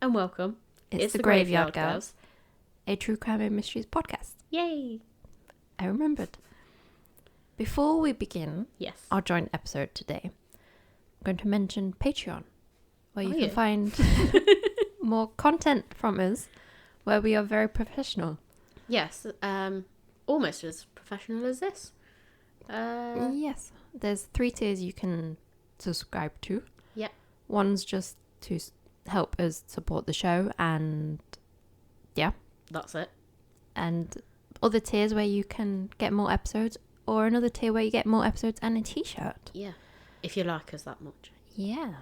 and welcome. It's the Graveyard Girls, a true crime and mysteries podcast. Yay! I remembered. Before we begin our joint episode today, I'm going to mention Patreon, where you can find more content from us, where we are very professional. Yes, almost as professional as this. Yes, there's 3 tiers you can subscribe to. Yep. One's just to help us support the show, and that's it. And other tiers where you can get more episodes, or another tier where you get more episodes and a t-shirt. Yeah, if you like us that much. Yeah.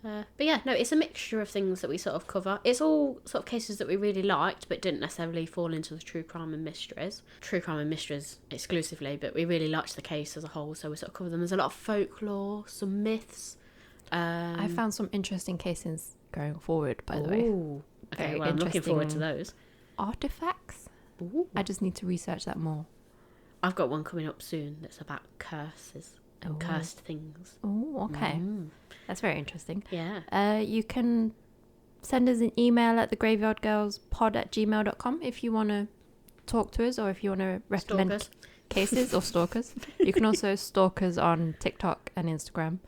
But yeah, no, it's a mixture of things that we sort of cover. It's all sort of cases that we really liked, but didn't necessarily fall into the true crime and mysteries. True crime and mysteries exclusively, but we really liked the case as a whole, so we sort of cover them. There's a lot of folklore, some myths. I found some interesting cases going forward, by the way. Okay, well, I'm looking forward to those. Artifacts? Ooh. I just need to research that more. I've got one coming up soon that's about curses and cursed things. Oh, okay. That's very interesting. Yeah. You can send us an email at thegraveyardgirlspod@gmail.com if you want to talk to us, or if you want to recommend cases or stalkers. You can also stalk us on TikTok and Instagram,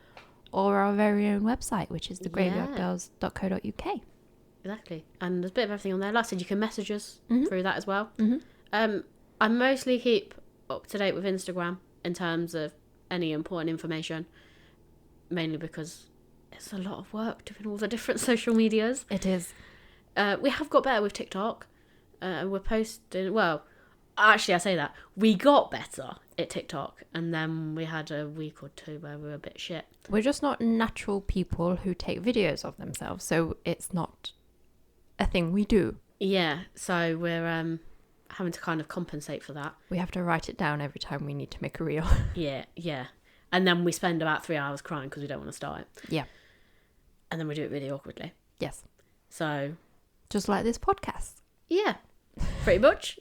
or our very own website, which is thegraveyardgirls.co.uk. Exactly. And there's a bit of everything on there. Like I said, you can message us through that as well. I mostly keep up to date with Instagram in terms of any important information, mainly because it's a lot of work doing all the different social medias. It is. We have got better with TikTok. We're posting... Well, actually, I say that. We got better at TikTok, and then we had a week or two where we were a bit shit. We're just not natural people who take videos of themselves, so it's not a thing we do. Yeah, so we're having to kind of compensate for that. We have to write it down every time we need to make a reel. Yeah. And then we spend about 3 hours crying because we don't want to start it. Yeah. And then we do it really awkwardly. Yes. So... just like this podcast. Yeah, pretty much.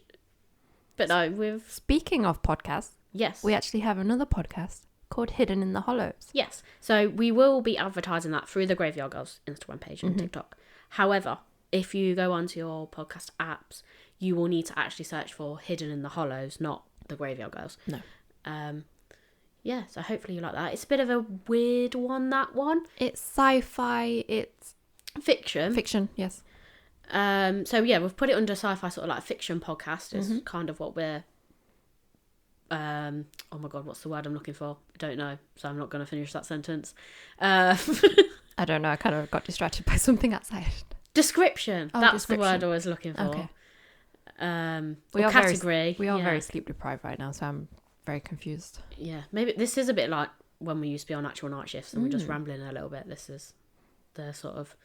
But no, Speaking of podcasts... yes. we actually have another podcast called Hidden in the Hollows. Yes. So we will be advertising that through the Graveyard Girls Instagram page and TikTok. However, if you go onto your podcast apps, you will need to actually search for Hidden in the Hollows, not the Graveyard Girls. No. Yeah, so hopefully you like that. It's a bit of a weird one, that one. It's sci-fi, it's... fiction. Fiction, yes. So yeah, we've put it under sci-fi, sort of like a fiction podcast is kind of what we're... oh my God, what's the word I'm looking for? I don't know, so I'm not going to finish that sentence. I don't know, I kind of got distracted by something outside. Description. That's the word I was looking for. Okay. We are category. We are very sleep deprived right now, so I'm very confused. Yeah, maybe this is a bit like when we used to be on actual night shifts and we're just rambling a little bit. This is the sort of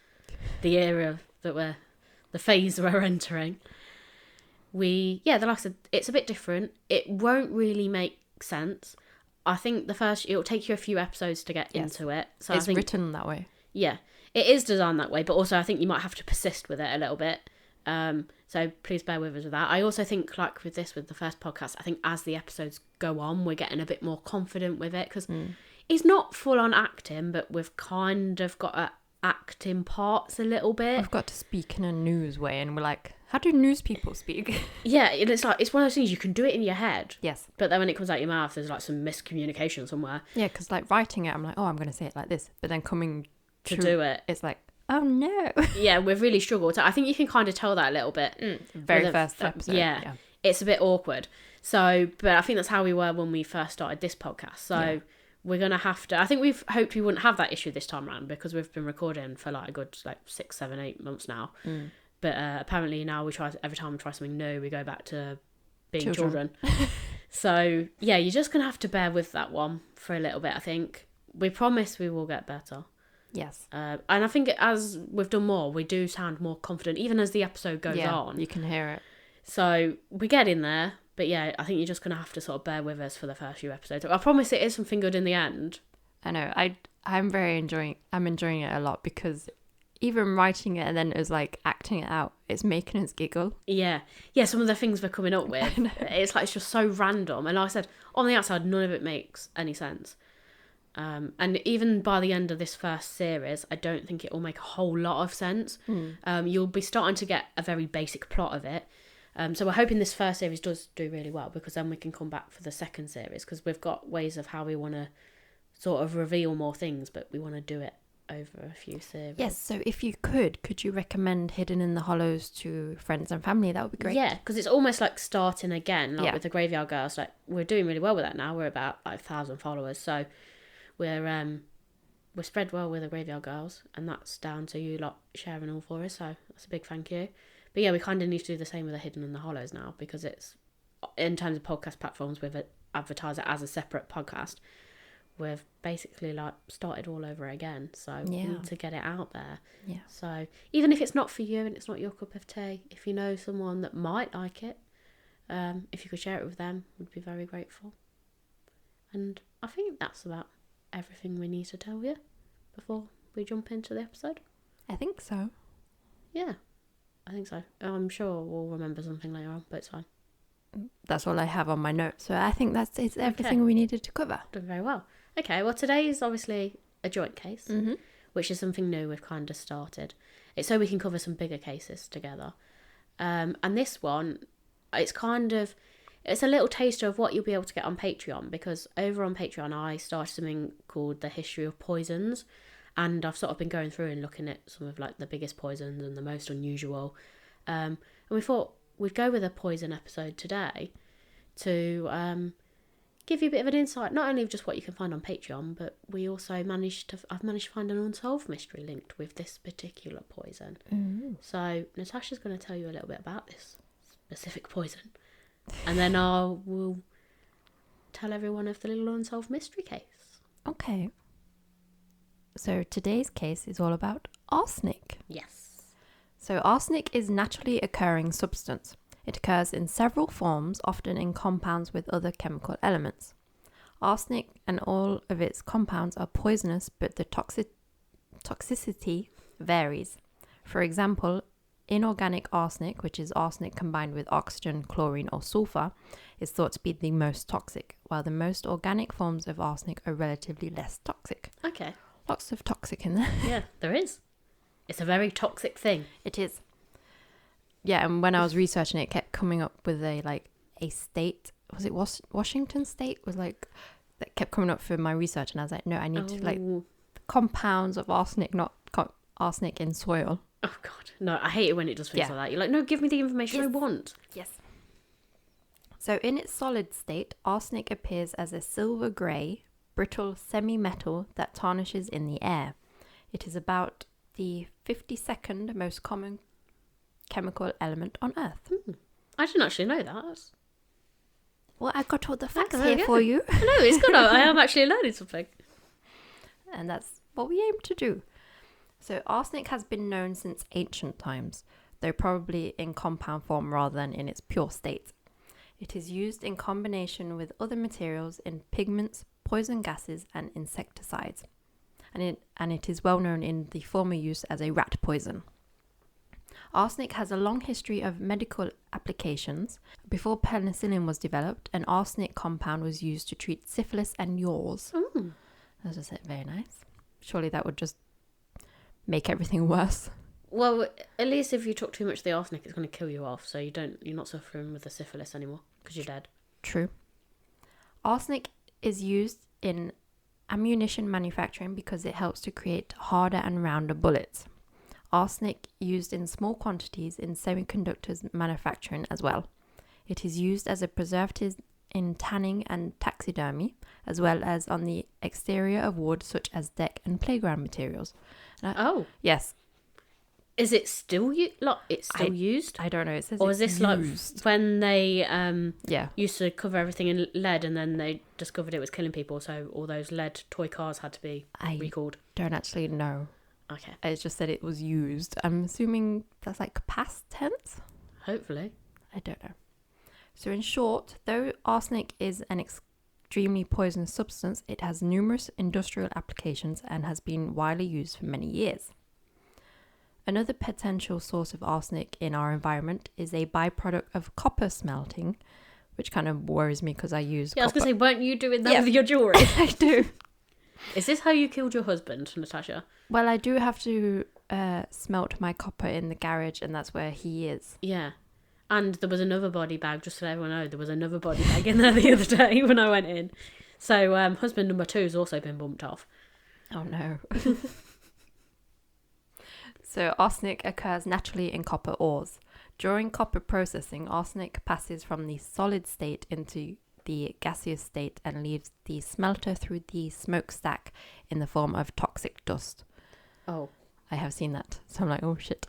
the area that the phase we're entering. Like I said, it's a bit different. It won't really make sense. I think it'll take you a few episodes to get into it. So it's written that way. Yeah, it is designed that way, but also I think you might have to persist with it a little bit. So please bear with us with that. I also think, like with the first podcast, I think as the episodes go on, we're getting a bit more confident with it, because it's not full on acting, but we've kind of got acting parts a little bit. We've got to speak in a news way, and we're like, how do news people speak? Yeah, it's like, it's one of those things, you can do it in your head. Yes. But then when it comes out your mouth, there's like some miscommunication somewhere. Yeah, because like writing it, I'm like, oh, I'm going to say it like this. But then coming to do it, it's like, oh no. Yeah, we've really struggled. I think you can kind of tell that a little bit. Very first episode. Yeah, it's a bit awkward. So, but I think that's how we were when we first started this podcast. So we're going to have to, I think we've hoped we wouldn't have that issue this time around, because we've been recording for like a good 6, 7, 8 months now. But apparently now every time we try something new, we go back to being children. So yeah, you're just going to have to bear with that one for a little bit, I think. We promise we will get better. Yes. And I think as we've done more, we do sound more confident, even as the episode goes on. You can hear it. So we get in there, but yeah, I think you're just going to have to sort of bear with us for the first few episodes. I promise it is something good in the end. I know. I'm enjoying it a lot, because even writing it and then it was like acting it out, it's making us giggle. Yeah, some of the things we're coming up with, it's just so random. And like I said, on the outside, none of it makes any sense. And even by the end of this first series, I don't think it will make a whole lot of sense. You'll be starting to get a very basic plot of it. So we're hoping this first series does do really well, because then we can come back for the second series, because we've got ways of how we want to sort of reveal more things, but we want to do it over a few series. Yes, so if you could you recommend Hidden in the Hollows to friends and family? That would be great. Yeah, because it's almost like starting again, like with the Graveyard Girls. Like, we're doing really well with that now. We're about like 1,000 followers, so we're spread well with the Graveyard Girls, and that's down to you lot sharing all for us, so that's a big thank you. But yeah, we kind of need to do the same with the Hidden in the Hollows now, because it's, in terms of podcast platforms, we've advertised it as a separate podcast. We've basically like started all over again, so we need to get it out there. Yeah. So even if it's not for you and it's not your cup of tea, if you know someone that might like it, if you could share it with them, we'd be very grateful. And I think that's about everything we need to tell you before we jump into the episode. I think so. Yeah, I think so. I'm sure we'll remember something later on, but it's fine. That's all I have on my notes, so I think it's everything we needed to cover. Done very well. Okay, well, today is obviously a joint case, which is something new we've kind of started. It's so we can cover some bigger cases together. And this one, it's a little taster of what you'll be able to get on Patreon, because over on Patreon I started something called the History of Poisons, and I've sort of been going through and looking at some of like the biggest poisons and the most unusual. And we thought we'd go with a poison episode today to give you a bit of an insight, not only of just what you can find on Patreon, but I've managed to find an unsolved mystery linked with this particular poison. So Natasha's going to tell you a little bit about this specific poison, and then we'll tell everyone of the little unsolved mystery case. Okay. So today's case is all about arsenic. Yes. So arsenic is a naturally occurring substance. It occurs in several forms, often in compounds with other chemical elements. Arsenic and all of its compounds are poisonous, but the toxicity varies. For example, inorganic arsenic, which is arsenic combined with oxygen, chlorine or sulfur, is thought to be the most toxic, while the most organic forms of arsenic are relatively less toxic. Okay. Lots of toxic in there. Yeah, there is. It's a very toxic thing. It is. Yeah, and when I was researching it kept coming up with a state. Was it Washington State? Was like that kept coming up for my research, and I was like, no, I need to compounds of arsenic, not arsenic in soil. Oh God, no! I hate it when it does things like that. You're like, no, give me the information I want. Yes. So in its solid state, arsenic appears as a silver grey, brittle semi-metal that tarnishes in the air. It is about the 52nd most common chemical element on Earth. I didn't actually know that. Well, I got all the facts here for you. I know, it's good. I am actually learning something. And that's what we aim to do. So arsenic has been known since ancient times, though probably in compound form rather than in its pure state. It is used in combination with other materials in pigments, poison gases and insecticides. And it is well known in the former use as a rat poison. Arsenic has a long history of medical applications. Before penicillin was developed, an arsenic compound was used to treat syphilis and yaws. That was just very nice. Surely that would just make everything worse. Well, at least if you took too much of the arsenic, it's going to kill you off, so you're not suffering with the syphilis anymore because you're dead. True. Arsenic is used in ammunition manufacturing because it helps to create harder and rounder bullets. Arsenic used in small quantities in semiconductors manufacturing as well. It is used as a preservative in tanning and taxidermy, as well as on the exterior of wood such as deck and playground materials. Yes. Is it still used? I don't know. It says or is this used. Like when they used to cover everything in lead and then they discovered it was killing people, so all those lead toy cars had to be recalled? I don't actually know. Okay. It just said it was used. I'm assuming that's like past tense? Hopefully. I don't know. So in short, though arsenic is an extremely poisonous substance, it has numerous industrial applications and has been widely used for many years. Another potential source of arsenic in our environment is a byproduct of copper smelting, which kind of worries me because I use copper. I was going to say, weren't you doing that with your jewellery? I do. Is this how you killed your husband, Natasha? Well, I do have to smelt my copper in the garage, and that's where he is. Yeah. And there was another body bag, just to let everyone know, there was another body bag in there the other day when I went in. So husband number 2 has also been bumped off. Oh no. So arsenic occurs naturally in copper ores. During copper processing, arsenic passes from the solid state into the gaseous state and leaves the smelter through the smokestack in the form of toxic dust. Oh. I have seen that. So I'm like, oh shit.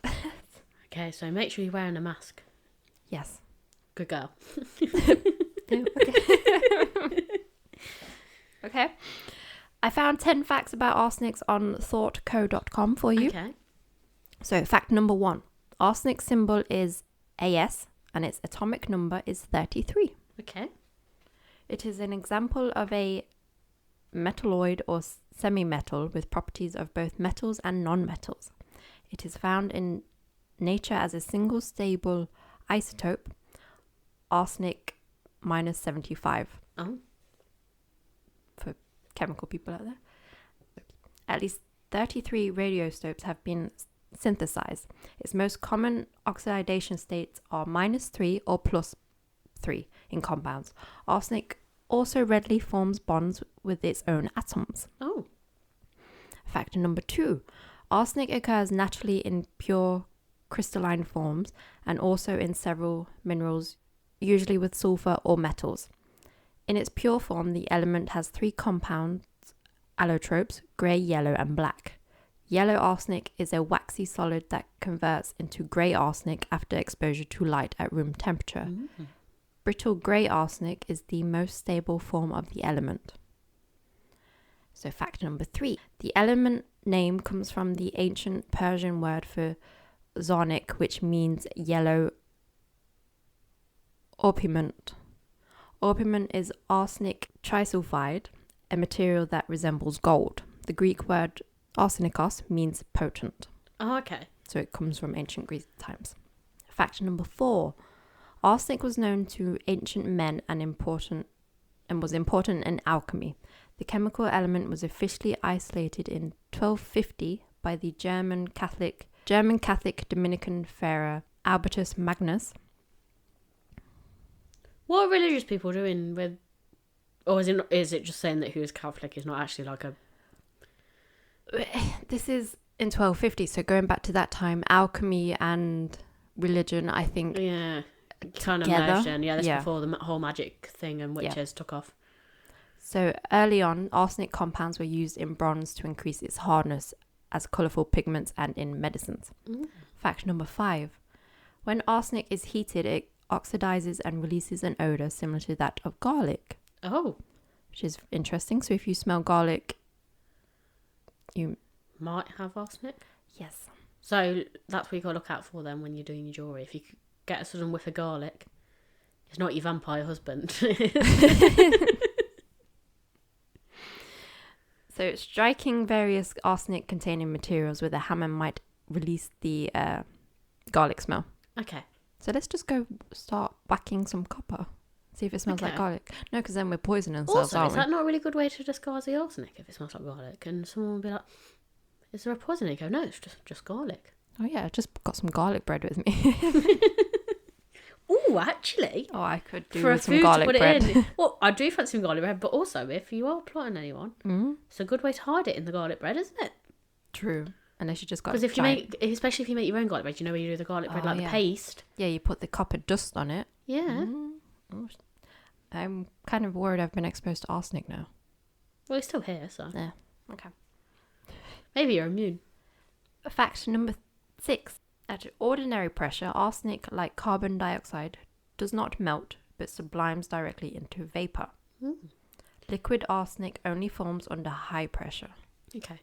Okay, so make sure you're wearing a mask. Yes. Good girl. Okay. I found 10 facts about arsenics on thoughtco.com for you. Okay. So fact number 1. Arsenic symbol is As and its atomic number is 33. Okay. It is an example of a metalloid or semi-metal with properties of both metals and non-metals. It is found in nature as a single stable isotope, arsenic -75. Oh. For chemical people out there. At least 33 radiosopes have been synthesized. Its most common oxidation states are -3 or +3 in compounds. Arsenic also readily forms bonds with its own atoms. Oh. Factor number 2. Arsenic occurs naturally in pure crystalline forms and also in several minerals, usually with sulfur or metals. In its pure form, the element has 3 compounds, allotropes, grey, yellow and black. Yellow arsenic is a waxy solid that converts into grey arsenic after exposure to light at room temperature. Mm-hmm. Brittle grey arsenic is the most stable form of the element. So fact number 3. The element name comes from the ancient Persian word for zarnik, which means yellow orpiment. Orpiment is arsenic trisulfide, a material that resembles gold. The Greek word arsenikos means potent. Oh, okay. So it comes from ancient Greek times. Fact number 4. Arsenic was known to ancient men and was important in alchemy. The chemical element was officially isolated in 1250 by the German Catholic Dominican Friar Albertus Magnus. What are religious people doing with... Or is it just saying that he was Catholic is not actually like a... This is in 1250, so going back to that time, alchemy and religion, I think... Yeah, kind of merged in. Yeah, this before the whole magic thing and witches took off. So early on, arsenic compounds were used in bronze to increase its hardness as colourful pigments and in medicines. Fact number 5. When arsenic is heated, it oxidizes and releases an odour similar to that of garlic. Oh. Which is interesting. So if you smell garlic, you might have arsenic? Yes. So that's what you got to look out for then when you're doing your jewellery. If you get a sudden whiff of garlic, it's not your vampire husband. So striking various arsenic-containing materials with a hammer might release the garlic smell. Okay. So let's just go start whacking some copper. See if it smells like garlic. No, because then we're poisoning ourselves, aren't we? Also, is that not a really good way to disguise the arsenic if it smells like garlic? And someone will be like, is there a poison? You go, no, it's just garlic. Oh yeah, I just got some garlic bread with me. Oh, actually. Oh, I could do for with some garlic bread. In. Well, I do fancy some garlic bread, but also if you are plotting anyone, it's a good way to hide it in the garlic bread, isn't it? True. Unless you just got... Because if you make, especially if you make your own garlic bread, you know where you do the garlic bread, the paste. Yeah, you put the copper dust on it. Yeah. Oh, I'm kind of worried I've been exposed to arsenic now. Well, it's still here, so. Yeah. Okay. Maybe you're immune. Fact number 6. At ordinary pressure, arsenic, like carbon dioxide, does not melt, but sublimes directly into vapor. Liquid arsenic only forms under high pressure. Okay.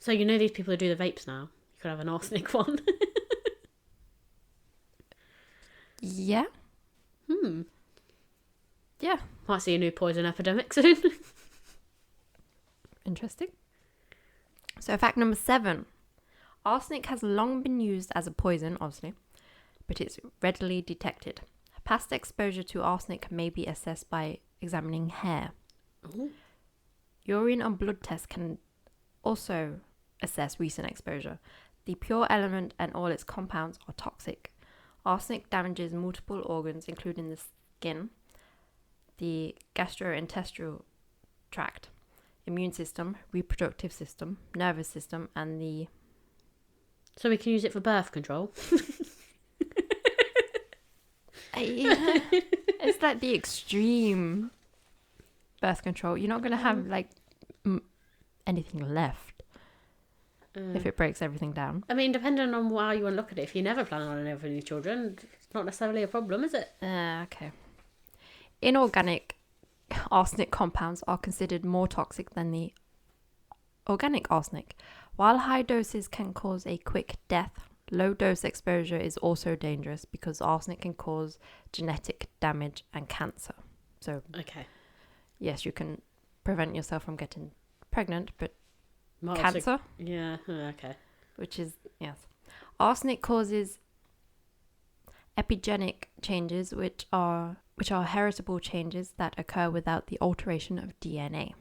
So you know these people who do the vapes now? You could have an arsenic one. Yeah. Yeah. Might see a new poison epidemic soon. Interesting. So fact number 7. Arsenic has long been used as a poison, obviously, but it's readily detected. Past exposure to arsenic may be assessed by examining hair. Ooh. Urine or blood tests can also assess recent exposure. The pure element and all its compounds are toxic. Arsenic damages multiple organs, including the skin, the gastrointestinal tract, immune system, reproductive system, nervous system, and the... So we can use it for birth control? It's like the extreme birth control. You're not going to have like anything left if it breaks everything down. I mean, depending on how you want to look at it, if you never plan on having any children, it's not necessarily a problem, is it? Okay. Inorganic arsenic compounds are considered more toxic than the organic arsenic. While high doses can cause a quick death, low dose exposure is also dangerous because arsenic can cause genetic damage and cancer. So, okay. Yes, you can prevent yourself from getting pregnant, but cancer? Yeah, okay. Which is, yes. Arsenic causes epigenetic changes, which are heritable changes that occur without the alteration of DNA.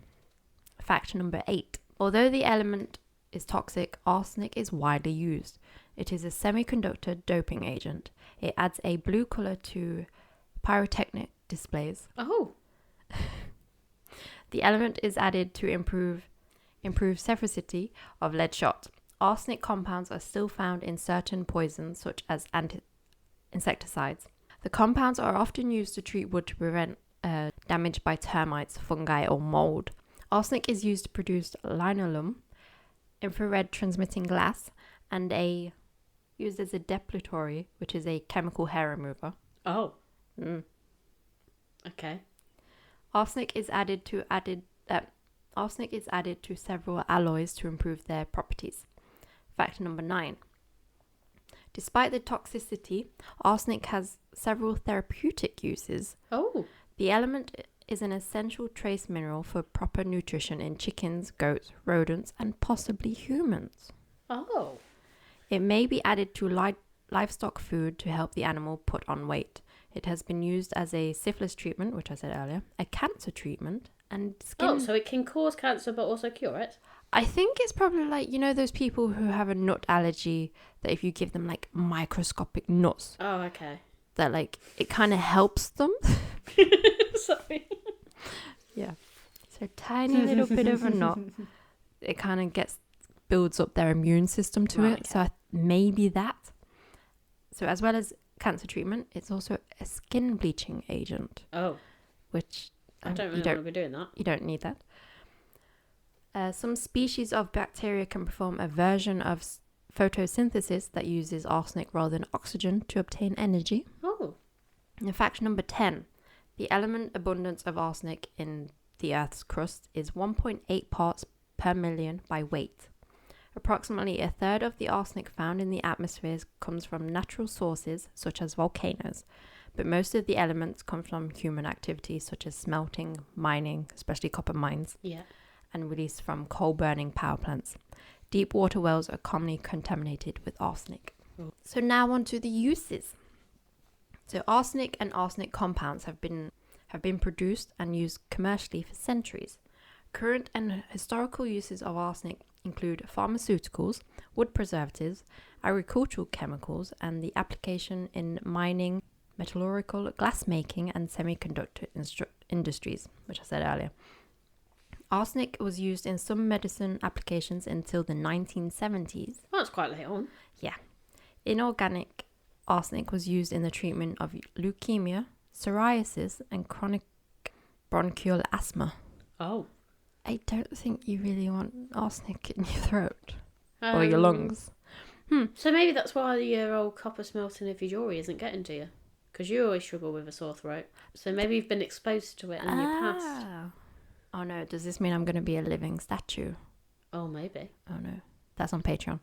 Fact number 8. Although the element is toxic, arsenic is widely used. It is a semiconductor doping agent. It adds a blue color to pyrotechnic displays. Oh. The element is added to improve severity of lead shot. Arsenic compounds are still found in certain poisons, such as insecticides. The compounds are often used to treat wood to prevent damage by termites, fungi, or mold. Arsenic is used to produce linoleum, infrared transmitting glass, and used as a depilatory, which is a chemical hair remover. Oh. Okay. Arsenic is added to several alloys to improve their properties. Fact number 9. Despite the toxicity, arsenic has several therapeutic uses. Oh. The element is an essential trace mineral for proper nutrition in chickens, goats, rodents, and possibly humans. Oh. It may be added to livestock food to help the animal put on weight. It has been used as a syphilis treatment, which I said earlier, a cancer treatment, and skin... Oh, so it can cause cancer but also cure it? I think it's probably like, you know, those people who have a nut allergy that if you give them like microscopic nuts... Oh, okay. That like, it kind of helps them. Sorry. Yeah. So tiny little bit of a nut. It kind of builds up their immune system to it. Okay. So maybe that. So as well as cancer treatment, it's also a skin bleaching agent. Oh. Which... I don't really want to be doing that. You don't need that. Some species of bacteria can perform a version of photosynthesis that uses arsenic rather than oxygen to obtain energy. Oh. And fact number 10. The element abundance of arsenic in the Earth's crust is 1.8 parts per million by weight. Approximately a third of the arsenic found in the atmosphere comes from natural sources, such as volcanoes. But most of the elements come from human activities such as smelting, mining, especially copper mines, and release from coal-burning power plants. Deep water wells are commonly contaminated with arsenic. Oh. So now on to the uses. So arsenic and arsenic compounds have been produced and used commercially for centuries. Current and historical uses of arsenic include pharmaceuticals, wood preservatives, agricultural chemicals, and the application in mining, metallurgical, glass making, and semiconductor industries, which I said earlier. Arsenic was used in some medicine applications until the 1970s. Well, that's quite late on. Yeah. Inorganic arsenic was used in the treatment of leukemia, psoriasis, and chronic bronchial asthma. Oh. I don't think you really want arsenic in your throat or your lungs. So maybe that's why your old copper smelting of your jewellery isn't getting to you. Because you always struggle with a sore throat. So maybe you've been exposed to it in your past. Oh no, does this mean I'm going to be a living statue? Oh, maybe. Oh no. That's on Patreon.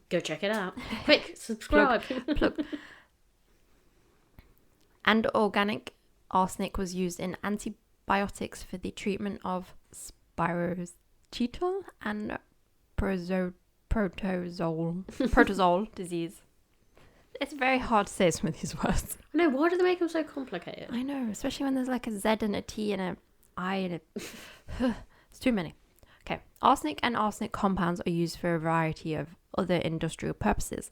Go check it out. Quick, subscribe. Plug. And organic arsenic was used in antibiotics for the treatment of spirochetal and protozoal disease. It's very hard to say some of these words. I know, why do they make them so complicated? I know, especially when there's like a Z and a T and an I and a... It's too many. Okay. Arsenic and arsenic compounds are used for a variety of other industrial purposes.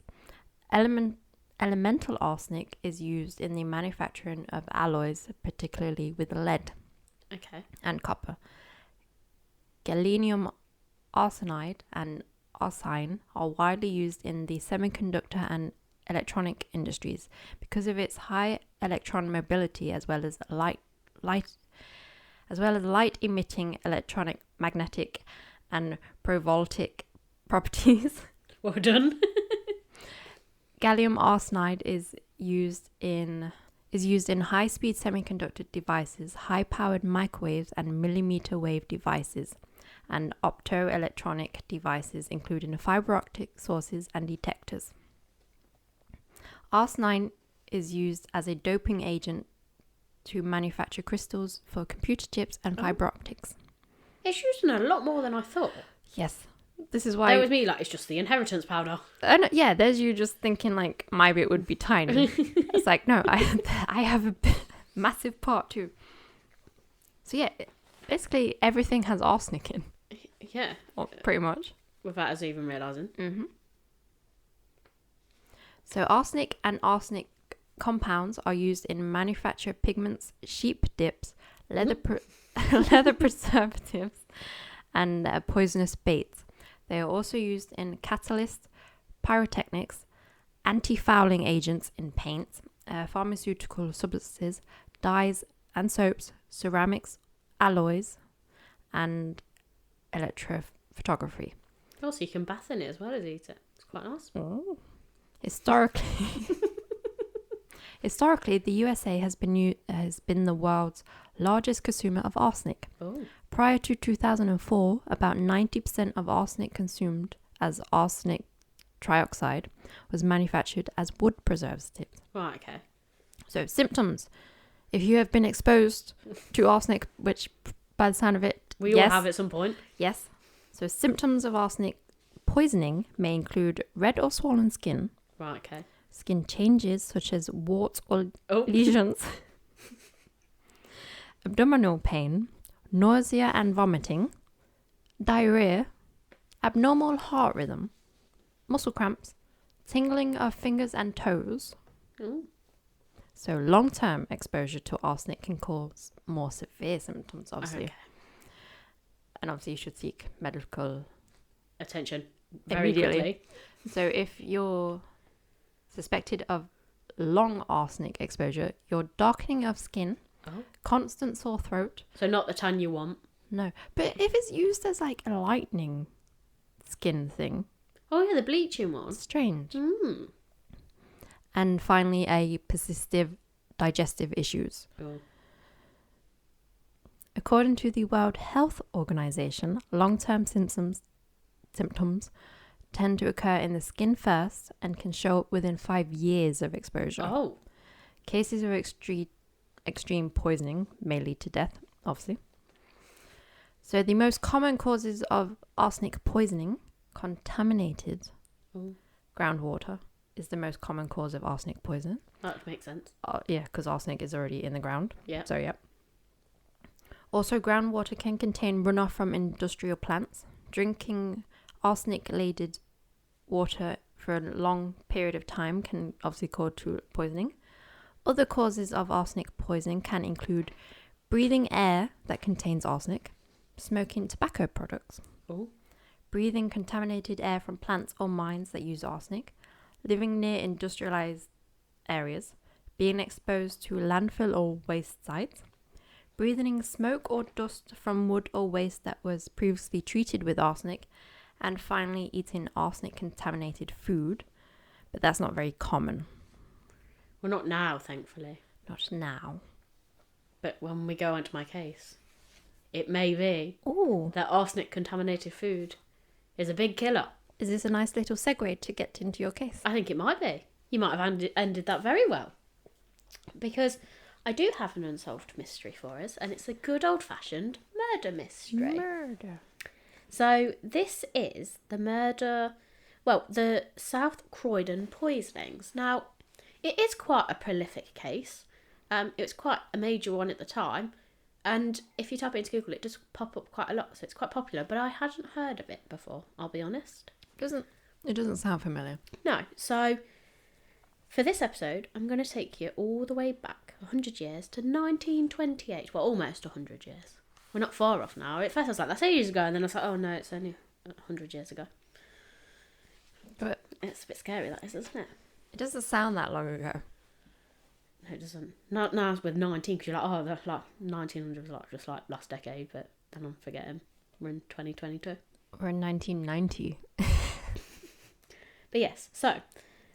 Elemental arsenic is used in the manufacturing of alloys, particularly with lead and copper. Gallium arsenide and arsine are widely used in the semiconductor and electronic industries because of its high electron mobility as well as light emitting electronic, magnetic and provoltic properties. Well done. Gallium arsenide is used in high-speed semiconductor devices, high-powered microwaves and millimeter wave devices, and optoelectronic devices, including fiber optic sources and detectors. Arsenide is used as a doping agent to manufacture crystals for computer chips and fiber optics. It's used in a lot more than I thought. Yes. This is why... That was me, like, it's just the inheritance powder. Yeah, there's you just thinking, like, my bit would be tiny. It's like, no, I have a massive part too. So yeah, basically everything has arsenic in. Yeah. Well, pretty much. Without us even realising. Mm-hmm. So arsenic and arsenic compounds are used in manufacture pigments, sheep dips, leather preservatives, and poisonous baits. They are also used in catalysts, pyrotechnics, anti-fouling agents in paints, pharmaceutical substances, dyes and soaps, ceramics, alloys, and electrophotography. Also, you can bath in it as well as eat it. It's quite nice. Oh. Historically, the USA has been the world's largest consumer of arsenic. Oh. Prior to 2004, about 90% of arsenic consumed as arsenic trioxide was manufactured as wood preservatives. Right, okay. So, symptoms. If you have been exposed to arsenic, which by the sound of it... We all have at some point. Yes. So, symptoms of arsenic poisoning may include red or swollen skin. Right, okay. Skin changes such as warts or lesions. Abdominal pain, nausea and vomiting, diarrhea, abnormal heart rhythm, muscle cramps, tingling of fingers and toes. Ooh. So long-term exposure to arsenic can cause more severe symptoms, obviously. Okay. And obviously you should seek medical attention very quickly. So if you're suspected of long arsenic exposure, your darkening of skin, constant sore throat. So not the tan you want. No. But if it's used as like a lightening skin thing. Oh yeah, the bleaching one. Strange. Mm. And finally, a persistent digestive issues. Oh. According to the World Health Organization, long-term symptoms tend to occur in the skin first and can show up within 5 years of exposure. Oh. Cases of extreme poisoning may lead to death, obviously. So the most common causes of arsenic poisoning, contaminated groundwater, is the most common cause of arsenic poisoning. That makes sense. Yeah, because arsenic is already in the ground. Yeah. So, yeah. Also, groundwater can contain runoff from industrial plants. Drinking arsenic-laden water for a long period of time can obviously cause poisoning. Other causes of arsenic poisoning can include breathing air that contains arsenic, smoking tobacco products, breathing contaminated air from plants or mines that use arsenic, living near industrialized areas, being exposed to landfill or waste sites, breathing smoke or dust from wood or waste that was previously treated with arsenic, and finally eating arsenic-contaminated food. But that's not very common. Well, not now, thankfully. Not now. But when we go into my case, it may be that arsenic-contaminated food is a big killer. Is this a nice little segue to get into your case? I think it might be. You might have ended that very well. Because I do have an unsolved mystery for us, and it's a good old-fashioned murder mystery. Murder. So this is the South Croydon Poisonings. Now, it is quite a prolific case. It was quite a major one at the time. And if you type it into Google, it does pop up quite a lot, so it's quite popular. But I hadn't heard of it before, I'll be honest. It doesn't sound familiar. No. So for this episode, I'm going to take you all the way back 100 years to 1928. Well, almost 100 years. We're not far off now. At first I was like, that's ages ago. And then I was like, oh no, it's only 100 years ago. But it's a bit scary, that is, isn't it? It doesn't sound that long ago. No, it doesn't. Now with 19, because you're like, oh, that's like 1900 was like just like last decade, but then I'm forgetting. We're in 2022. We're in 1990. But yes, so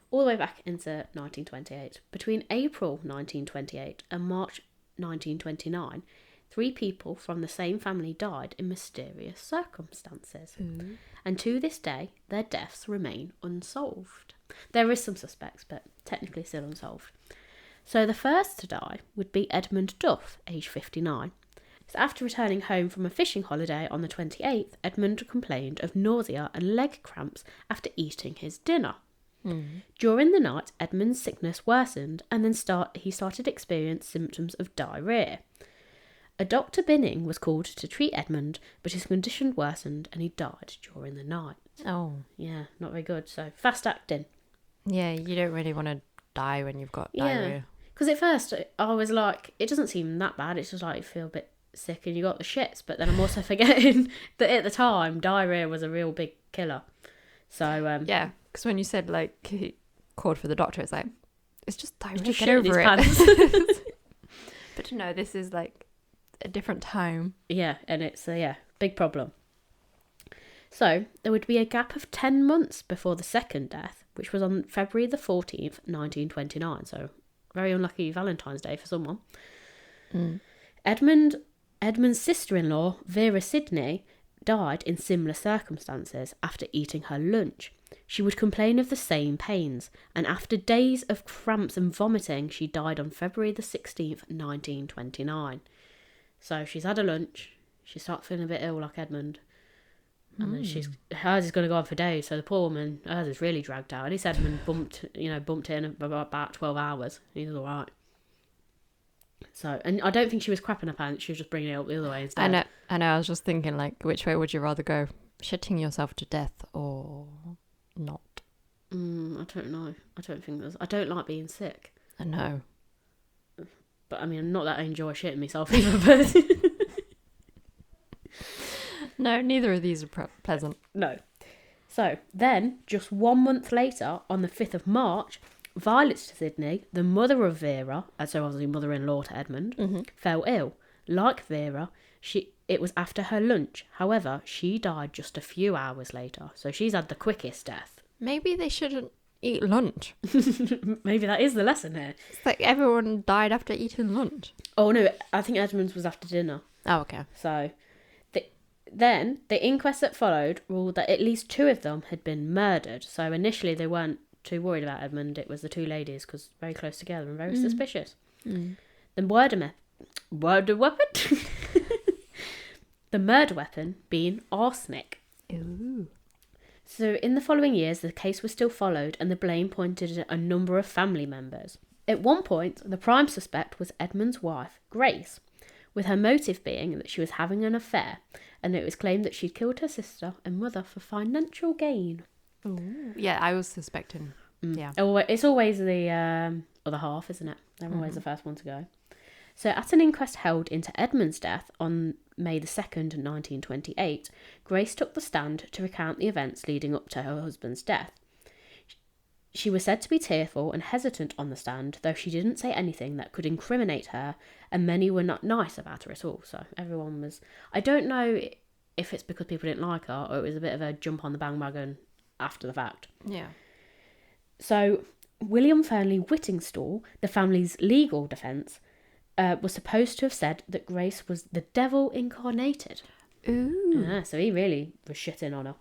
all the way back into 1928. Between April 1928 and March 1929, 3 people from the same family died in mysterious circumstances. Mm. And to this day, their deaths remain unsolved. There is some suspects, but technically still unsolved. So the first to die would be Edmund Duff, aged 59. So after returning home from a fishing holiday on the 28th, Edmund complained of nausea and leg cramps after eating his dinner. Mm. During the night, Edmund's sickness worsened, and then he started to experience symptoms of diarrhoea. A Dr. Binning was called to treat Edmund, but his condition worsened and he died during the night. Oh. Yeah, not very good. So, fast acting. Yeah, you don't really want to die when you've got diarrhoea. Because at first, I was like, it doesn't seem that bad. It's just like you feel a bit sick and you got the shits. But then I'm also forgetting that at the time, diarrhoea was a real big killer. So, yeah, because when you said, like, he called for the doctor, it's like, it's just diarrhoea. Just get over it. But no, this is like a different time. Yeah, and it's a big problem. So there would be a gap of 10 months before the second death, which was on February the 14th, 1929. So very unlucky Valentine's Day for someone. Mm. Edmund's sister-in-law, Vera Sidney, died in similar circumstances after eating her lunch. She would complain of the same pains, and after days of cramps and vomiting, she died on February the 16th, 1929. So she's had a lunch, she starts feeling a bit ill like Edmund, and then hers is going to go on for days. So the poor woman, hers is really dragged out. At least Edmund bumped it in about 12 hours. He was all right. So, and I don't think she was crapping her pants. She was just bringing it up the other way instead. I know. I was just thinking, like, which way would you rather go? Shitting yourself to death or not? I don't know. I don't think I don't like being sick. I know. But I mean, not that I enjoy shitting myself either, but... No, neither of these are pleasant. No. So, then, just 1 month later, on the 5th of March, Violet Sidney, the mother of Vera, so obviously mother-in-law to Edmund, fell ill. Like Vera, it was after her lunch. However, she died just a few hours later, so she's had the quickest death. Maybe they shouldn't eat lunch. Maybe that is the lesson here. It's like everyone died after eating lunch. Oh no, I think Edmund's was after dinner. Oh, okay. So, then the inquest that followed ruled that at least 2 of them had been murdered. So initially they weren't too worried about Edmund. It was the 2 ladies, because very close together and very suspicious. The murder weapon? The murder weapon being arsenic. Ooh. So in the following years, the case was still followed and the blame pointed at a number of family members. At one point, the prime suspect was Edmund's wife, Grace, with her motive being that she was having an affair, and it was claimed that she'd killed her sister and mother for financial gain. Ooh. Yeah, I was suspecting. Yeah. It's always the other half, isn't it? They're always the first one to go. So at an inquest held into Edmund's death on May the 2nd, 1928, Grace took the stand to recount the events leading up to her husband's death. She was said to be tearful and hesitant on the stand, though she didn't say anything that could incriminate her, and many were not nice about her at all. So everyone was... I don't know if it's because people didn't like her, or it was a bit of a jump on the bandwagon after the fact. Yeah. So William Fernley Whittingstall, the family's legal defence, was supposed to have said that Grace was the devil incarnated. Ooh. Yeah, so he really was shitting on her.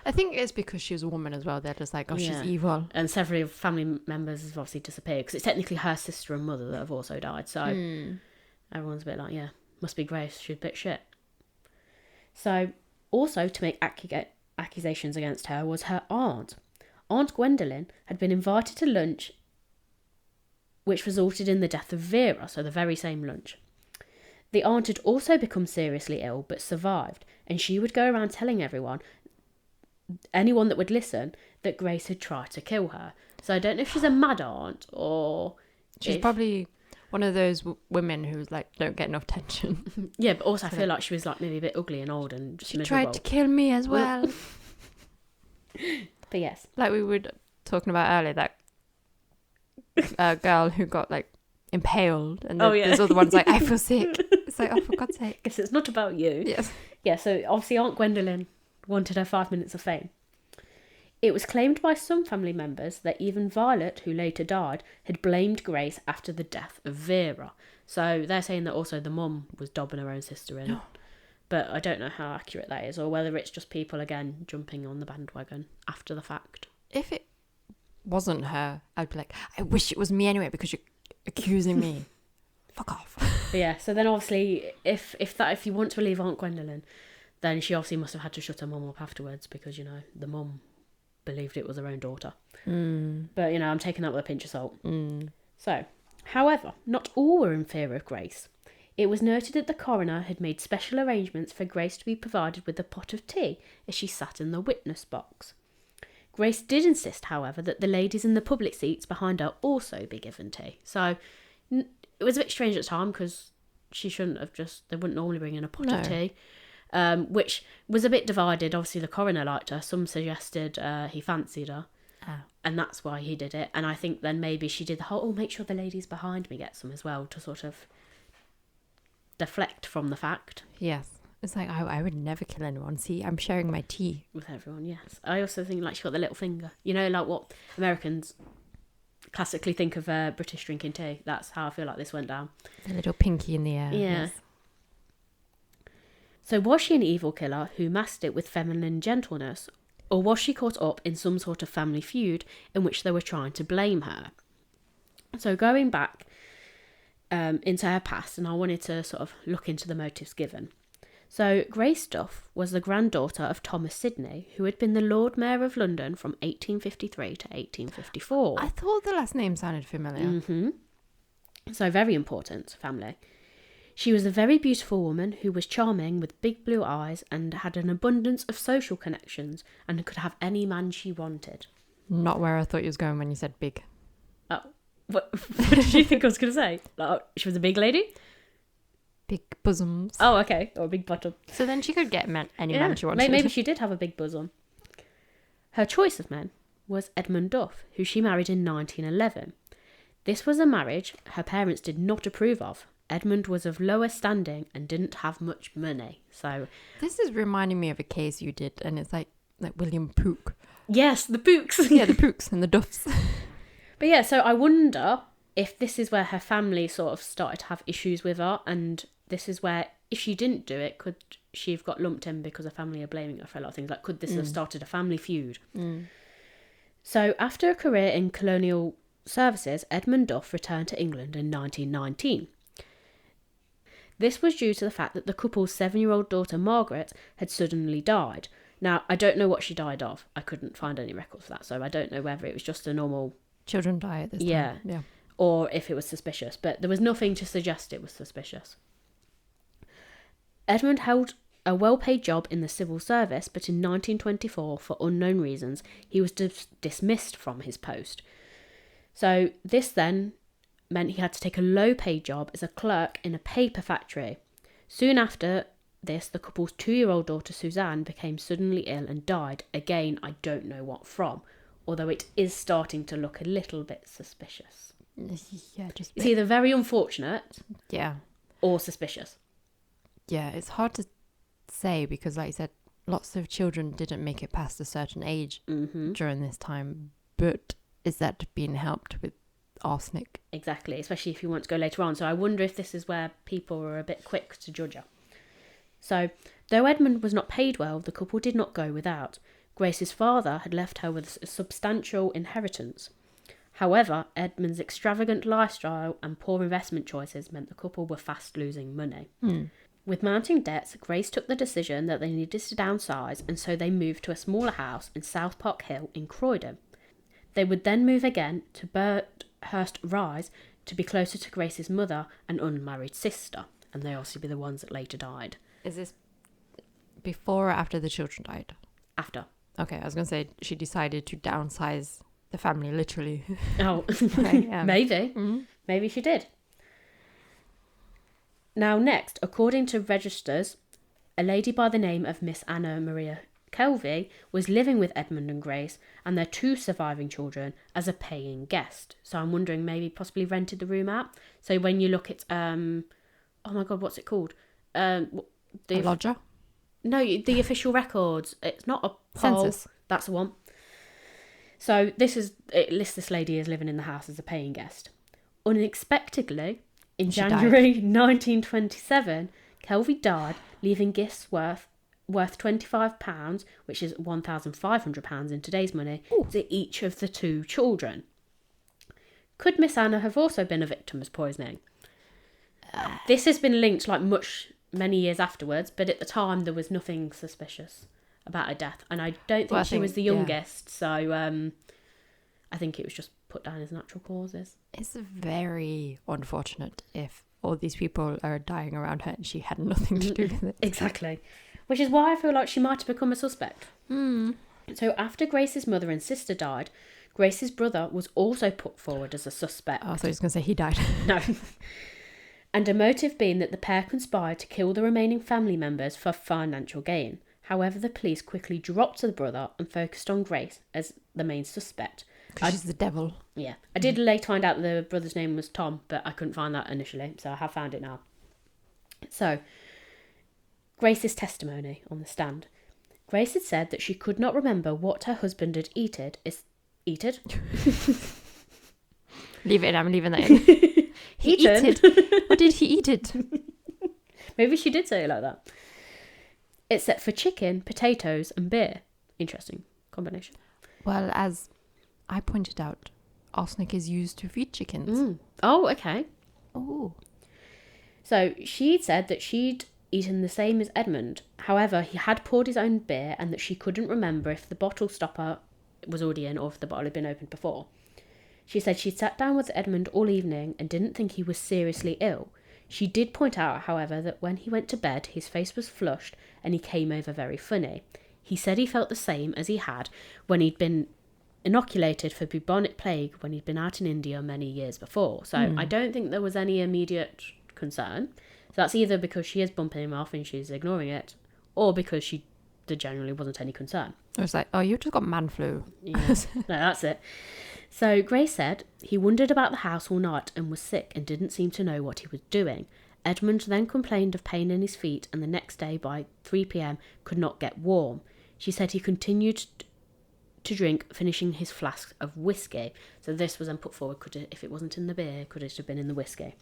I think it's because she was a woman as well. They're just like, she's evil. And several family members have obviously disappeared, because it's technically her sister and mother that have also died. So everyone's a bit like, must be Grace. She's a bit shit. So also to make accusations against her was her aunt. Aunt Gwendolyn had been invited to lunch, which resulted in the death of Vera, so the very same lunch. The aunt had also become seriously ill but survived, and she would go around telling anyone that would listen, that Grace had tried to kill her. So I don't know if she's a mad aunt or... She's probably one of those women who's like, don't get enough attention. Yeah, but also I feel like she was like maybe a bit ugly and old and just she miserable. tried to kill me as well. But yes. Like we were talking about earlier, that girl who got like impaled, and there's other ones like, I feel sick. It's like, oh, for God's sake. Guess it's not about you. Yes. Yeah, so obviously Aunt Gwendolyn wanted her 5 minutes of fame. It was claimed by some family members that even Violet, who later died, had blamed Grace after the death of Vera. So they're saying that also the mum was dobbing her own sister in. But I don't know how accurate that is, or whether it's just people, again, jumping on the bandwagon after the fact. If it wasn't her, I'd be like, I wish it was me anyway, because you're accusing me. Fuck off. But yeah, so then obviously, if you want to believe Aunt Gwendolyn, then she obviously must have had to shut her mum up afterwards, because, the mum believed it was her own daughter. But I'm taking that with a pinch of salt. So, however, not all were in fear of Grace. It was noted that the coroner had made special arrangements for Grace to be provided with a pot of tea as she sat in the witness box. Grace did insist, however, that the ladies in the public seats behind her also be given tea. So it was a bit strange at the time, because she shouldn't have they wouldn't normally bring in a pot of tea. Which was a bit divided. Obviously, the coroner liked her. Some suggested he fancied her. And that's why he did it. And I think then maybe she did the whole, make sure the ladies behind me get some as well, to sort of deflect from the fact. Yes. It's like, I would never kill anyone. See, I'm sharing my tea. With everyone, yes. I also think like she got the little finger. Like what Americans classically think of British drinking tea. That's how I feel like this went down. The little pinky in the air. Yeah. Yes. So was she an evil killer who masked it with feminine gentleness, or was she caught up in some sort of family feud in which they were trying to blame her? So going back into her past, and I wanted to sort of look into the motives given. So Grace Duff was the granddaughter of Thomas Sidney, who had been the Lord Mayor of London from 1853 to 1854. I thought the last name sounded familiar. So very important family. She was a very beautiful woman who was charming with big blue eyes and had an abundance of social connections and could have any man she wanted. Not where I thought you was going when you said big. Oh, what did you think I was going to say? Like, she was a big lady? Big bosoms. Oh, okay. Or a big bottom. So then she could get any man she wanted. Maybe she did have a big bosom. Her choice of men was Edmund Duff, who she married in 1911. This was a marriage her parents did not approve of. Edmund was of lower standing and didn't have much money. So this is reminding me of a case you did, and it's like William Pook. Yes, the Pooks. Yeah, the Pooks and the Duffs. But yeah, so I wonder if this is where her family sort of started to have issues with her, and this is where, if she didn't do it, could she have got lumped in because her family are blaming her for a lot of things? Like, could this have started a family feud? So after a career in colonial services, Edmund Duff returned to England in 1919. This was due to the fact that the couple's 7-year-old daughter Margaret had suddenly died. Now, I don't know what she died of. I couldn't find any records for that, so I don't know whether it was just a normal... Children die at this time. Yeah. Or if it was suspicious, but there was nothing to suggest it was suspicious. Edmund held a well-paid job in the civil service, but in 1924, for unknown reasons, he was dismissed from his post. So this then meant he had to take a low-paid job as a clerk in a paper factory. Soon after this, the couple's 2-year-old daughter Suzanne became suddenly ill and died. Again, I don't know what from, although it is starting to look a little bit suspicious. Yeah, just... It's either very unfortunate, or suspicious. Yeah, it's hard to say because, like you said, lots of children didn't make it past a certain age during this time. But is that being helped with arsenic? Exactly, especially if you want to go later on. So I wonder if this is where people are a bit quick to judge her. So, though Edmund was not paid well, the couple did not go without. Grace's father had left her with a substantial inheritance. However, Edmund's extravagant lifestyle and poor investment choices meant the couple were fast losing money. With mounting debts, Grace took the decision that they needed to downsize, and so they moved to a smaller house in South Park Hill in Croydon. They would then move again to Birthurst Rise to be closer to Grace's mother and unmarried sister. and they obviously be the ones that later died. Is this before or after the children died? After. Okay, I was going to say she decided to downsize the family, literally. Oh, Right, maybe. Mm-hmm. Maybe she did. Now, next, according to registers, a lady by the name of Miss Anna Maria Kelvey was living with Edmund and Grace and their 2 surviving children as a paying guest. So I'm wondering, maybe possibly rented the room out. So when you look at, oh my God, what's it called? A lodger? No, the official records. It's not a poll. Census. That's the one. So it lists this lady as living in the house as a paying guest. Unexpectedly, in January 1927, Kelvey died, leaving gifts worth £25, which is £1,500 in today's money, to each of the 2 children. Could Miss Anna have also been a victim of poisoning? This has been linked many years afterwards, but at the time there was nothing suspicious about her death, and I don't think she was the youngest, so I think it was just put down as natural causes. It's very unfortunate if all these people are dying around her and she had nothing to do with it. Exactly. Which is why I feel like she might have become a suspect. So after Grace's mother and sister died, Grace's brother was also put forward as a suspect. Oh, so I was going to say he died. No. And a motive being that the pair conspired to kill the remaining family members for financial gain. However, the police quickly dropped the brother and focused on Grace as the main suspect. Because she's the devil. Yeah. I did later find out the brother's name was Tom, but I couldn't find that initially, so I have found it now. So, Grace's testimony on the stand. Grace had said that she could not remember what her husband had eaten. Leave it in, I'm leaving that in. He eated. What did he eat it? Maybe she did say it like that. Except for chicken, potatoes and beer. Interesting combination. Well, as I pointed out, arsenic is used to feed chickens. Oh, okay. Oh. So she'd said that she'd eaten the same as Edmund. However, he had poured his own beer and that she couldn't remember if the bottle stopper was already in or if the bottle had been opened before. She said she'd sat down with Edmund all evening and didn't think he was seriously ill. She did point out, however, that when he went to bed, his face was flushed and he came over very funny. He said he felt the same as he had when he'd been inoculated for bubonic plague when he'd been out in India many years before. So I don't think there was any immediate concern. So that's either because she is bumping him off and she's ignoring it, or because there generally wasn't any concern. I was like, oh, you just got man flu. Yeah. No, that's it. So Grace said he wondered about the house all night and was sick and didn't seem to know what he was doing. Edmund then complained of pain in his feet and the next day by 3 p.m. could not get warm. She said he continued to drink, finishing his flask of whiskey. So this was then put forward, if it wasn't in the beer, could it have been in the whiskey?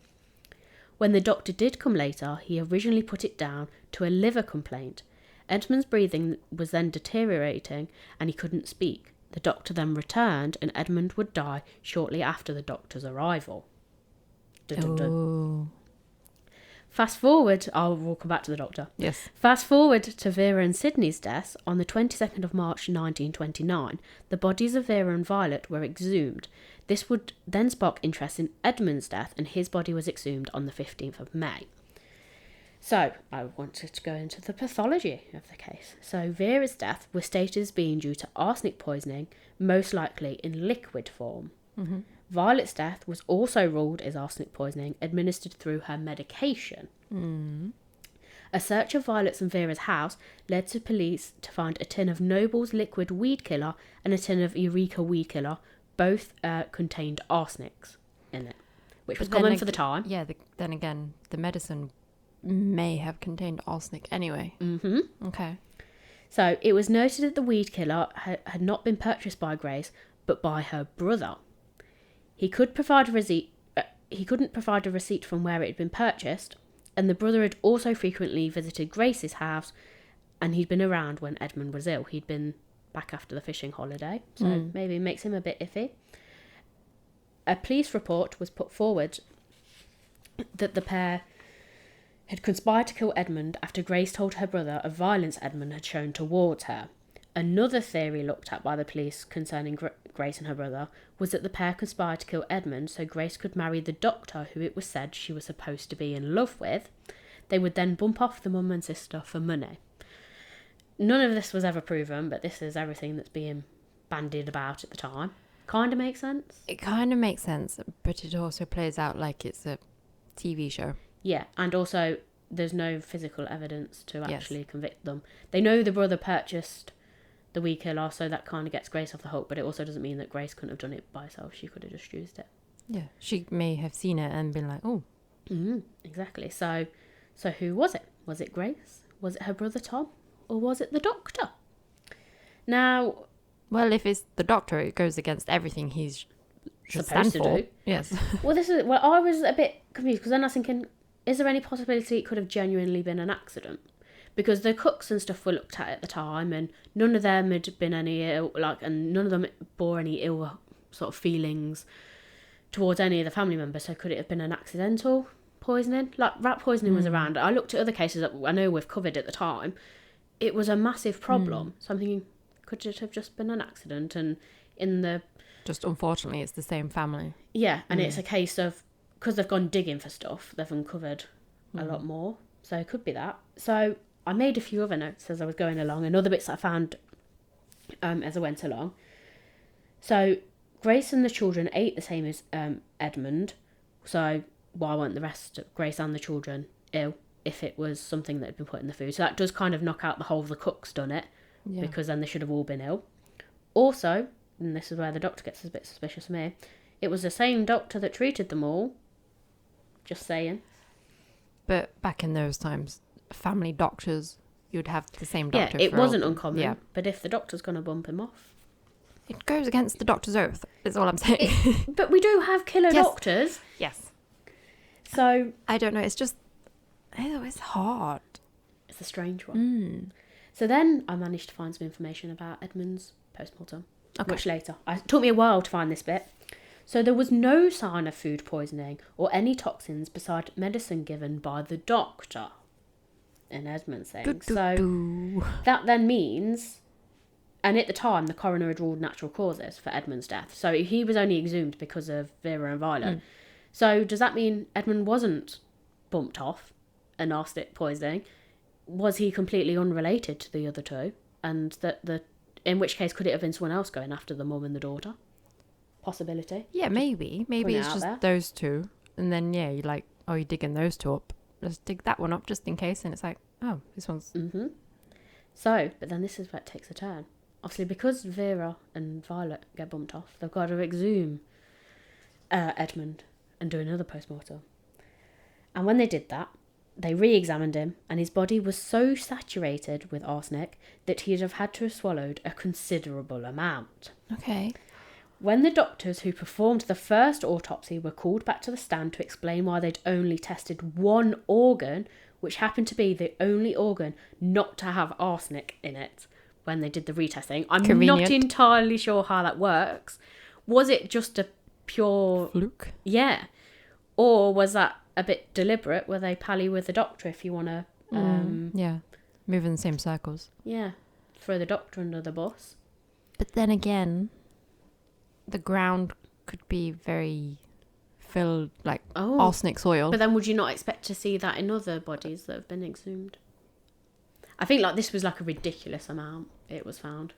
When the doctor did come later, he originally put it down to a liver complaint. Edmund's breathing was then deteriorating and he couldn't speak. The doctor then returned and Edmund would die shortly after the doctor's arrival. Dun, dun, dun. Oh. Fast forward, we'll come back to the doctor. Yes. Fast forward to Vera and Sydney's deaths on the 22nd of March 1929. The bodies of Vera and Violet were exhumed. This would then spark interest in Edmund's death and his body was exhumed on the 15th of May. So, I wanted to go into the pathology of the case. So, Vera's death was stated as being due to arsenic poisoning, most likely in liquid form. Mm-hmm. Violet's death was also ruled as arsenic poisoning, administered through her medication. Mm. A search of Violet's and Vera's house led to police to find a tin of Noble's liquid weed killer and a tin of Eureka weed killer. Both contained arsenics in it, which was common for the time. Yeah, then again, the medicine may have contained arsenic anyway. Mm-hmm. Okay. So it was noted that the weed killer had not been purchased by Grace, but by her brother. He couldn't provide a receipt from where it had been purchased, and the brother had also frequently visited Grace's house, and he'd been around when Edmund was ill. He'd been back after the fishing holiday, so maybe it makes him a bit iffy. A police report was put forward that the pair had conspired to kill Edmund after Grace told her brother of violence Edmund had shown towards her. Another theory looked at by the police concerning Grace and her brother, was that the pair conspired to kill Edmund so Grace could marry the doctor who it was said she was supposed to be in love with. They would then bump off the mum and sister for money. None of this was ever proven, but this is everything that's being bandied about at the time. Kind of makes sense. It kind of makes sense, but it also plays out like it's a TV show. Yeah, and also there's no physical evidence to actually convict them. They know the brother purchased the weed killer, so that kind of gets Grace off the hook, but it also doesn't mean that Grace couldn't have done it by herself. She could have just used it. Yeah, she may have seen it and been like, oh. Exactly. So who was it? Was it Grace? Was it her brother Tom? Or was it the doctor? Now... Well, if it's the doctor, it goes against everything he's supposed to do. Yes. Well, I was a bit confused, because then I was thinking, is there any possibility it could have genuinely been an accident? Because the cooks and stuff were looked at the time, and none of them had been any ill, and none of them bore any ill sort of feelings towards any of the family members. So could it have been an accidental poisoning? Like, rat poisoning was around. I looked at other cases that I know we've covered at the time. It was a massive problem. So I'm thinking, could it have just been an accident? And in the... Just unfortunately, it's the same family. Yeah, and it's a case of, because they've gone digging for stuff, they've uncovered a lot more. So it could be that. So I made a few other notes as I was going along, and other bits that I found as I went along. So Grace and the children ate the same as Edmund. So why weren't the rest of Grace and the children ill if it was something that had been put in the food? So that does kind of knock out the whole of the cook's done it, because then they should have all been ill. Also, and this is where the doctor gets a bit suspicious of me, it was the same doctor that treated them all. Just saying. But back in those times, family doctors, you'd have the same doctor. Yeah, it wasn't uncommon. Yeah. But if the doctor's going to bump him off... It goes against the doctor's oath, is all I'm saying. But we do have killer doctors. Yes. So... I don't know, it's just... It's hard. It's a strange one. So then I managed to find some information about Edmund's postmortem. Okay. Much later. It took me a while to find this bit. So there was no sign of food poisoning or any toxins beside medicine given by the doctor, in Edmund's saying. So that then means, and at the time the coroner had ruled natural causes for Edmund's death. So he was only exhumed because of Vera and Violet. So does that mean Edmund wasn't bumped off and arsenic poisoning? Was he completely unrelated to the other two? And in which case could it have been someone else going after the mum and the daughter? Possibility. Yeah, maybe it's just there. Those two, and then you're like, oh, you're digging those two up, let's dig that one up just in case. And it's like, oh, this one's So but then this is where it takes a turn, obviously, because Vera and Violet get bumped off. They've got to exhume Edmund and do another postmortem. And when they did that, they re-examined him, and his body was so saturated with arsenic that he'd have had to have swallowed a considerable amount. Okay. When the doctors who performed the first autopsy were called back to the stand to explain why they'd only tested one organ, which happened to be the only organ not to have arsenic in it when they did the retesting. I'm not entirely sure how that works. Was it just a pure... fluke? Yeah. Or was that a bit deliberate? Were they pally with the doctor, if you want to... yeah. Move in the same circles. Yeah. Throw the doctor under the bus. But then again... the ground could be very filled, like arsenic soil. But then would you not expect to see that in other bodies that have been exhumed? I think this was a ridiculous amount it was found.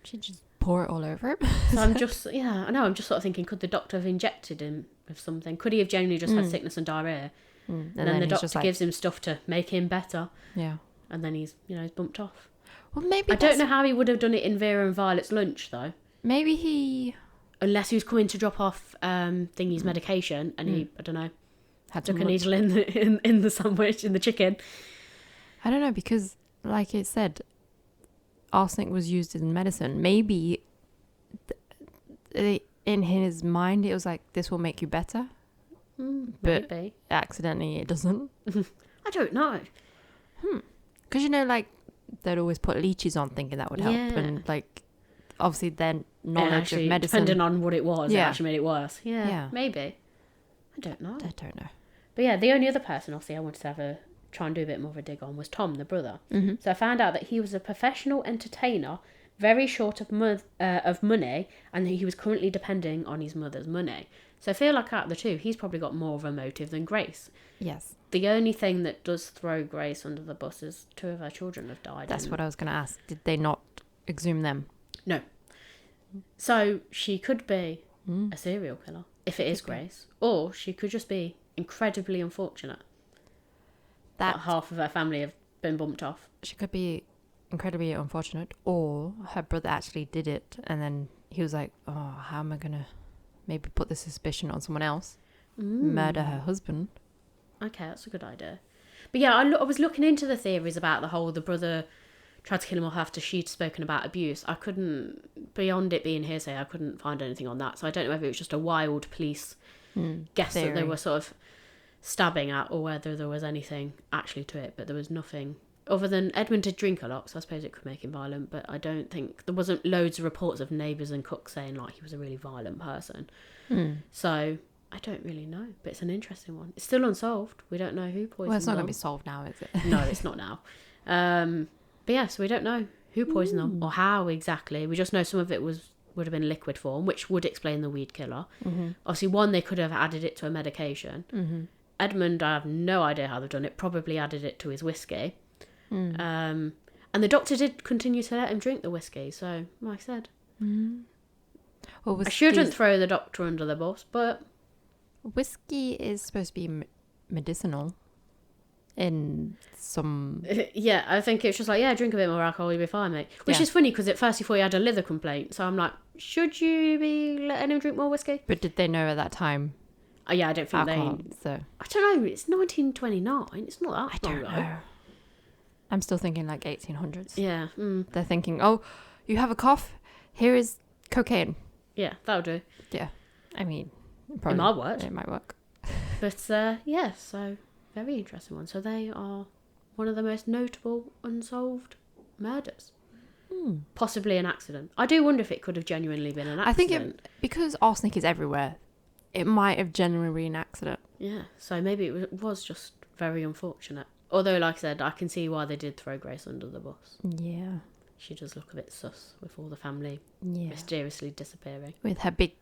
Should just pour it all over him. So I'm just sort of thinking, could the doctor have injected him with something? Could he have genuinely just had sickness and diarrhea? And then the doctor gives him stuff to make him better. Yeah. And then he's bumped off. Well, maybe I don't know how he would have done it in Vera and Violet's lunch, though. Maybe he... Unless he was coming to drop off Thingy's medication, and he, I don't know, took a needle in the sandwich, in the chicken. I don't know, because like it said, arsenic was used in medicine. Maybe in his mind it was like, this will make you better. But maybe. Accidentally it doesn't. I don't know. Because they'd always put leeches on thinking that would help. Yeah. And obviously their knowledge of medicine, depending on what it was, it actually made it worse. Yeah, maybe. I don't know. But yeah, the only other person obviously I wanted to try and do a bit more of a dig on was Tom, the brother. So I found out that he was a professional entertainer very short of money, and he was currently depending on his mother's money. So I feel like out of the two, he's probably got more of a motive than Grace. Yes. The only thing that does throw Grace under the bus is 2 of her children have died. That's what I was going to ask. Did they not exhume them? No. So she could be a serial killer, if it is Grace. Or she could just be incredibly unfortunate. That half of her family have been bumped off. She could be incredibly unfortunate, or her brother actually did it, and then he was like, oh, how am I going to maybe put the suspicion on someone else? Murder her husband. Okay, that's a good idea. But yeah, I was looking into the theories about the brother tried to kill him off after she'd spoken about abuse. I couldn't, beyond it being hearsay, I couldn't find anything on that. So I don't know whether it was just a wild police guess theory that they were sort of stabbing at, or whether there was anything actually to it. But there was nothing other than Edmund did drink a lot, so I suppose it could make him violent. But I don't think there wasn't loads of reports of neighbours and cooks saying like he was a really violent person. So I don't really know, but it's an interesting one. It's still unsolved. We don't know who poisoned them. Well, it's not going to be solved now, is it? No, it's not now. But yeah, so we don't know who poisoned them or how exactly. We just know some of it would have been liquid form, which would explain the weed killer. Obviously, one, they could have added it to a medication. Edmund, I have no idea how they've done it. Probably added it to his whiskey. And the doctor did continue to let him drink the whiskey. So, like I said, well, I shouldn't throw the doctor under the bus, but whiskey is supposed to be medicinal in some... Yeah, I think it's just like, yeah, drink a bit more alcohol, you'll be fine, mate. Which is funny, because at first he thought he had a liver complaint. So I'm like, should you be letting him drink more whiskey? But did they know at that time? Yeah, I don't think alcohol, so... I don't know, it's 1929. It's not that I don't know. I'm still thinking like 1800s. Yeah. They're thinking, oh, you have a cough? Here is cocaine. Yeah, that'll do. Yeah. I mean... Probably, it might work. It might work. But yeah, so very interesting one. So they are one of the most notable unsolved murders. Possibly an accident. I do wonder if it could have genuinely been an accident. I think because arsenic is everywhere, it might have genuinely been an accident. Yeah, so maybe it was just very unfortunate. Although, like I said, I can see why they did throw Grace under the bus. Yeah. She does look a bit sus with all the family mysteriously disappearing. With her big...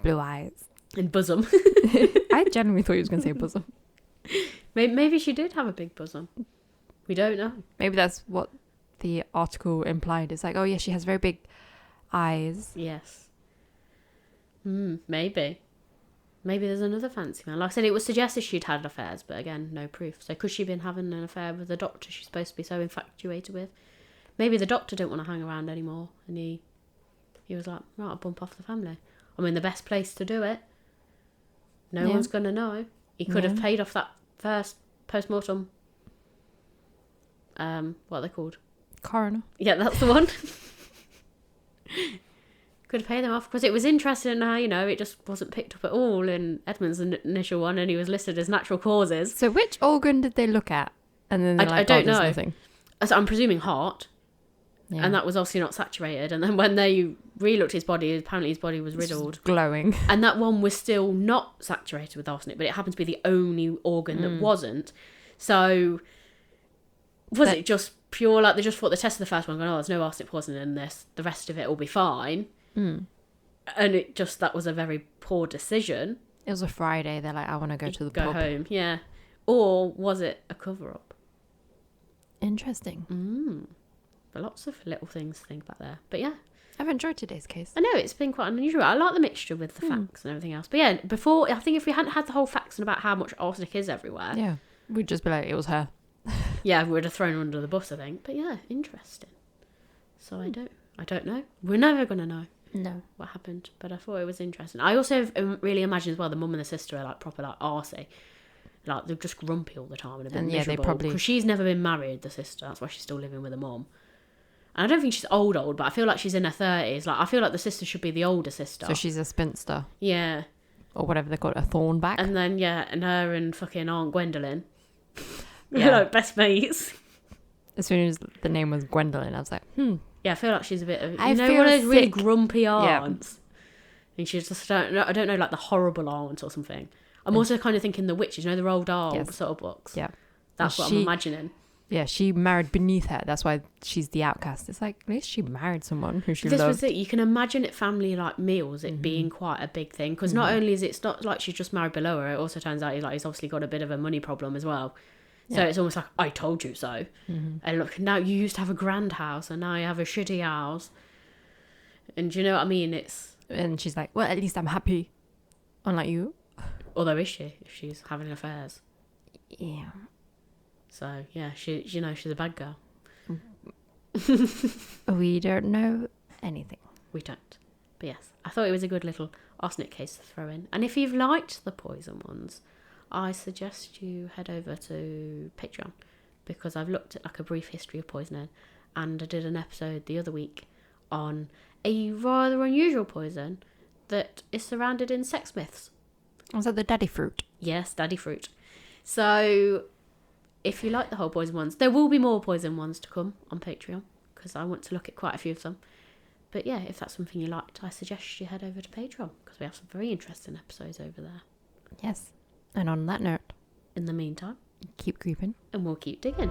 blue eyes and bosom. I genuinely thought you was going to say bosom. Maybe she did have a big bosom. We don't know. Maybe that's what the article implied. It's like, oh yeah, she has very big eyes. Yes. Maybe there's another fancy man. Like I said, it was suggested she'd had affairs, but again, no proof. So could she have been having an affair with the doctor she's supposed to be so infatuated with? Maybe the doctor didn't want to hang around anymore, and he was like, right, I'll bump off the family. I'm in the best place to do it. No one's going to know. He could have paid off that first post-mortem. What are they called? Coroner. Yeah, that's the one. Could have paid them off, because it was interesting how, it just wasn't picked up at all in Edmund's initial one, and he was listed as natural causes. So which organ did they look at? And then I don't know. Nothing. So I'm presuming heart. Yeah. And that was obviously not saturated. And then when they re-looked his body, apparently his body was riddled. Glowing. And that one was still not saturated with arsenic, but it happened to be the only organ that wasn't. So was it just pure, like they just thought, they tested the first one going, oh, there's no arsenic poisoning in this, the rest of it will be fine. And that was a very poor decision. It was a Friday. They're like, I want to go to the pub. Go home, yeah. Or was it a cover-up? Interesting. But lots of little things to think about there. But yeah. I've enjoyed today's case. I know, it's been quite unusual. I like the mixture with the facts and everything else. But yeah, before, I think if we hadn't had the whole facts about how much arsenic is everywhere. Yeah. We'd just be like, it was her. Yeah, we would have thrown her under the bus, I think. But yeah, interesting. So I don't know. We're never going to know. No. What happened. But I thought it was interesting. I also really imagine as well the mum and the sister are like proper like arsey. Like they're just grumpy all the time and a bit miserable. They probably... Because she's never been married, the sister. That's why she's still living with her mum. And I don't think she's old, but I feel like she's in her 30s. Like, I feel like the sister should be the older sister. So she's a spinster. Yeah. Or whatever they call it, a thornback. And then, and her and fucking Aunt Gwendolyn. Yeah. Like, best mates. As soon as the name was Gwendolyn, I was like, Yeah, I feel like she's a bit of, one of those really grumpy aunts. Yeah. And she's just, I don't know, like the horrible aunt or something. I'm also kind of thinking the witches, the Roald Dahl sort of books. Yeah. That's what I'm imagining. Yeah, she married beneath her. That's why she's the outcast. It's like, at least she married someone who she loved. This was it. You can imagine at family like meals, it being quite a big thing. Because not only is it's not like she's just married below her, it also turns out he's obviously got a bit of a money problem as well. So it's almost like, I told you so. And look, now you used to have a grand house and now you have a shitty house. And do you know what I mean? And she's like, well, at least I'm happy. Unlike you. Although is she? If she's having affairs. Yeah. So, yeah, she's a bad girl. We don't know anything. We don't. But yes, I thought it was a good little arsenic case to throw in. And if you've liked the poison ones, I suggest you head over to Patreon, because I've looked at like a brief history of poisoning, and I did an episode the other week on a rather unusual poison that is surrounded in sex myths. Was that the daddy fruit? Yes, daddy fruit. So if you like the whole poison ones, there will be more poison ones to come on Patreon, because I want to look at quite a few of them. But yeah, if that's something you liked, I suggest you head over to Patreon, because we have some very interesting episodes over there. Yes. And on that note, in the meantime, keep creeping. And we'll keep digging.